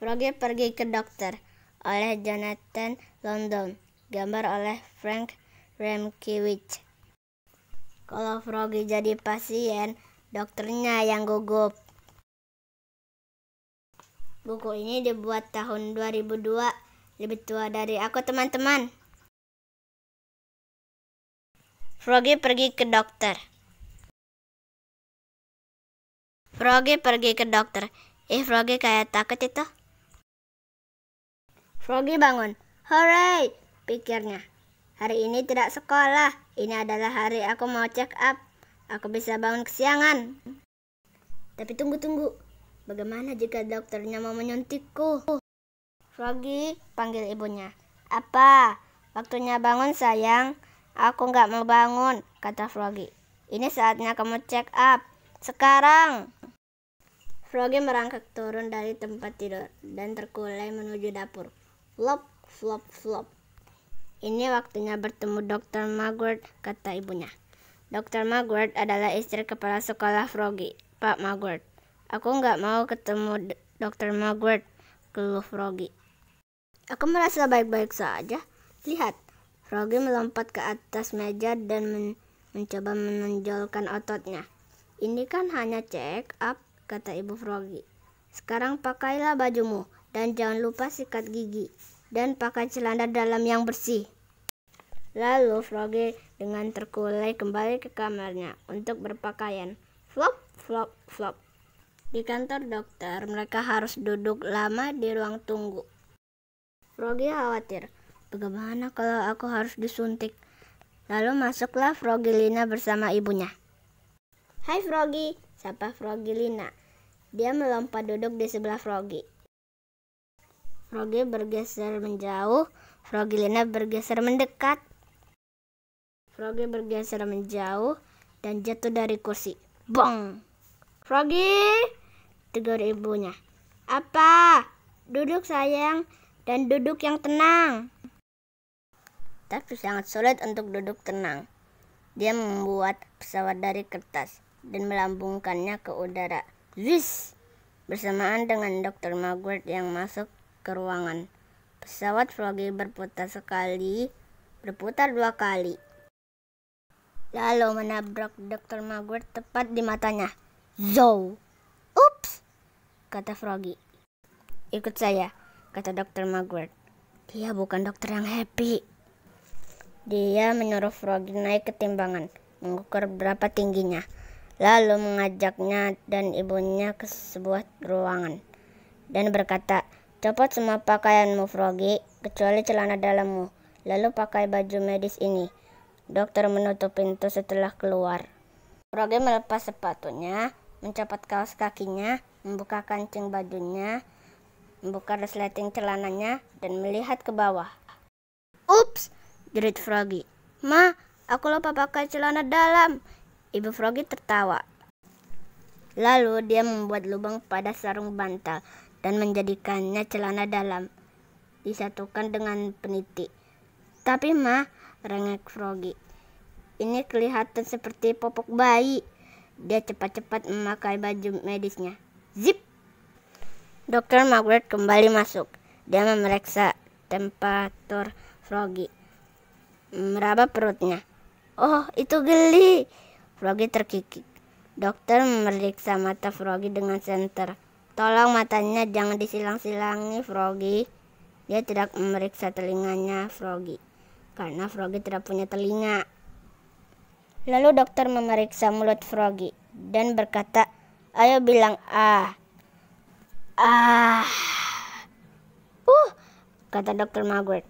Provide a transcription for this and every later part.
Froggy pergi ke dokter oleh Jonathan London, gambar oleh Frank Remkiewicz. Kalau Froggy jadi pasien, dokternya yang gugup. Buku ini dibuat tahun 2002, lebih tua dari aku teman-teman. Froggy pergi ke dokter. Froggy pergi ke dokter. Froggy kayak takut itu. Froggy bangun. Hooray, pikirnya. Hari ini tidak sekolah. Ini adalah hari aku mau check up. Aku bisa bangun kesiangan. Tapi tunggu. Bagaimana jika dokternya mau menyuntikku? Froggy panggil ibunya. Apa? Waktunya bangun sayang. Aku nggak mau bangun, kata Froggy. Ini saatnya kamu check up. Sekarang. Froggy merangkak turun dari tempat tidur dan terkulai menuju dapur. Flop, flop, flop. Ini waktunya bertemu Dr. Magward, kata ibunya. Dr. Magward adalah istri kepala sekolah Froggy, Pak Magward. Aku nggak mau ketemu Dr. Magward, keluh Froggy. Aku merasa baik-baik saja. Lihat, Froggy melompat ke atas meja dan mencoba menonjolkan ototnya. Ini kan hanya check up, kata ibu Froggy. Sekarang pakailah bajumu dan jangan lupa sikat gigi dan pakai celana dalam yang bersih. Lalu Froggy dengan terkulai kembali ke kamarnya untuk berpakaian. Flop, flop, flop. Di kantor dokter, mereka harus duduk lama di ruang tunggu. Froggy khawatir, bagaimana kalau aku harus disuntik? Lalu masuklah Froggy Lina bersama ibunya. Hai Froggy, sapa Froggy Lina. Dia melompat duduk di sebelah Froggy. Froggy bergeser menjauh, Froggy Lina bergeser mendekat. Froggy bergeser menjauh dan jatuh dari kursi. Bong! Froggy! Tegur ibunya. Apa? Duduk sayang, dan duduk yang tenang. Tapi sangat sulit untuk duduk tenang. Dia membuat pesawat dari kertas dan melambungkannya ke udara. Zwish! Bersamaan dengan Dr. Magward yang masuk ke ruangan. Pesawat Froggy berputar sekali, berputar 2 kali. Lalu menabrak Dr. Magward tepat di matanya. Zow! Ups! Kata Froggy. Ikut saya, kata Dr. Magward. Dia bukan dokter yang happy. Dia menyuruh Froggy naik ke timbangan, mengukur berapa tingginya. Lalu mengajaknya dan ibunya ke sebuah ruangan. Dan berkata, copot semua pakaianmu Froggy, kecuali celana dalammu. Lalu pakai baju medis ini. Dokter menutup pintu setelah keluar. Froggy melepas sepatunya, mencopot kaos kakinya, membuka kancing bajunya, membuka resleting celananya, dan melihat ke bawah. Ups! Jerit Froggy. Ma, aku lupa pakai celana dalam. Ibu Froggy tertawa. Lalu dia membuat lubang pada sarung bantal dan menjadikannya celana dalam, disatukan dengan peniti. Tapi Ma, rengek Froggy, ini kelihatan seperti popok bayi. Dia cepat-cepat memakai baju medisnya. Zip! Dr. Magward kembali masuk. Dia memeriksa temperatur Froggy, meraba perutnya. Oh, itu geli. Froggy terkikik. Dokter memeriksa mata Froggy dengan senter. Tolong matanya jangan disilang-silangi Froggy. Dia tidak memeriksa telinganya Froggy, karena Froggy tidak punya telinga. Lalu dokter memeriksa mulut Froggy dan berkata, ayo bilang ah. Ah. Kata Dr. Magward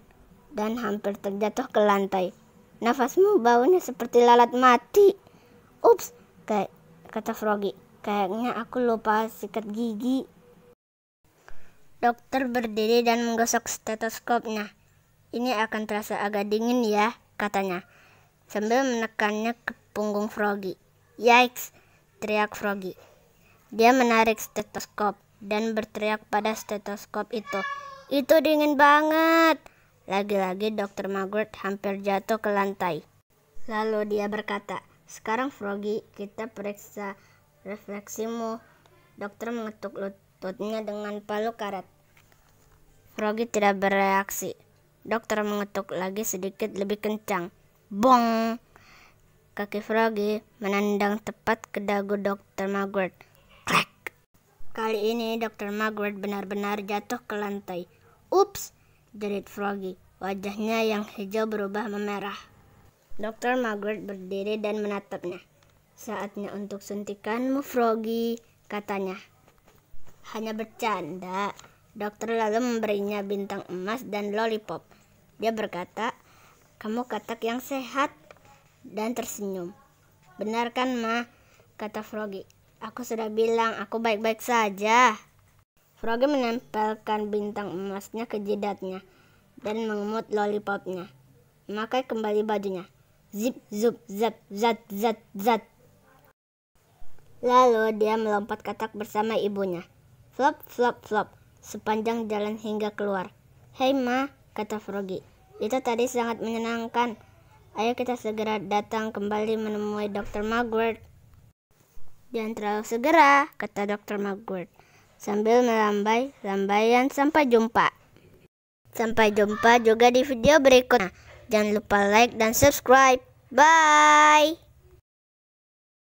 dan hampir terjatuh ke lantai. Nafasmu baunya seperti lalat mati. Ups, kata Froggy. Kayaknya aku lupa sikat gigi. Dokter berdiri dan menggosok stetoskopnya. Ini akan terasa agak dingin ya, katanya, sambil menekannya ke punggung Froggy. Yikes, teriak Froggy. Dia menarik stetoskop dan berteriak pada stetoskop itu. Itu dingin banget. Lagi-lagi Dr. Magward hampir jatuh ke lantai. Lalu dia berkata, sekarang Froggy, kita periksa refleksimu. Dokter mengetuk lututnya dengan palu karet. Froggy tidak bereaksi. Dokter mengetuk lagi sedikit lebih kencang. Bong! Kaki Froggy menendang tepat ke dagu Dr. Magward. Klek! Kali ini Dr. Magward benar-benar jatuh ke lantai. Ups! Jerit Froggy. Wajahnya yang hijau berubah memerah. Dr. Magward berdiri dan menatapnya. Saatnya untuk suntikanmu, Froggy, katanya. Hanya bercanda. Dokter lalu memberinya bintang emas dan lollipop. Dia berkata, kamu katak yang sehat, dan tersenyum. Benar kan, Ma? Kata Froggy. Aku sudah bilang aku baik-baik saja. Froggy menempelkan bintang emasnya ke jidatnya dan mengemut lollipopnya. Memakai kembali bajunya. Zip, zup, zap, zat, zat, zat. Lalu dia melompat katak bersama ibunya. Flop, flop, flop. Sepanjang jalan hingga keluar. Hei Ma, kata Froggy. Itu tadi sangat menyenangkan. Ayo kita segera datang kembali menemui Dr. Magward. Jangan terlalu segera, kata Dr. Magward. Sambil melambai-lambaian sampai jumpa. Sampai jumpa juga di video berikutnya. Jangan lupa like dan subscribe. Bye!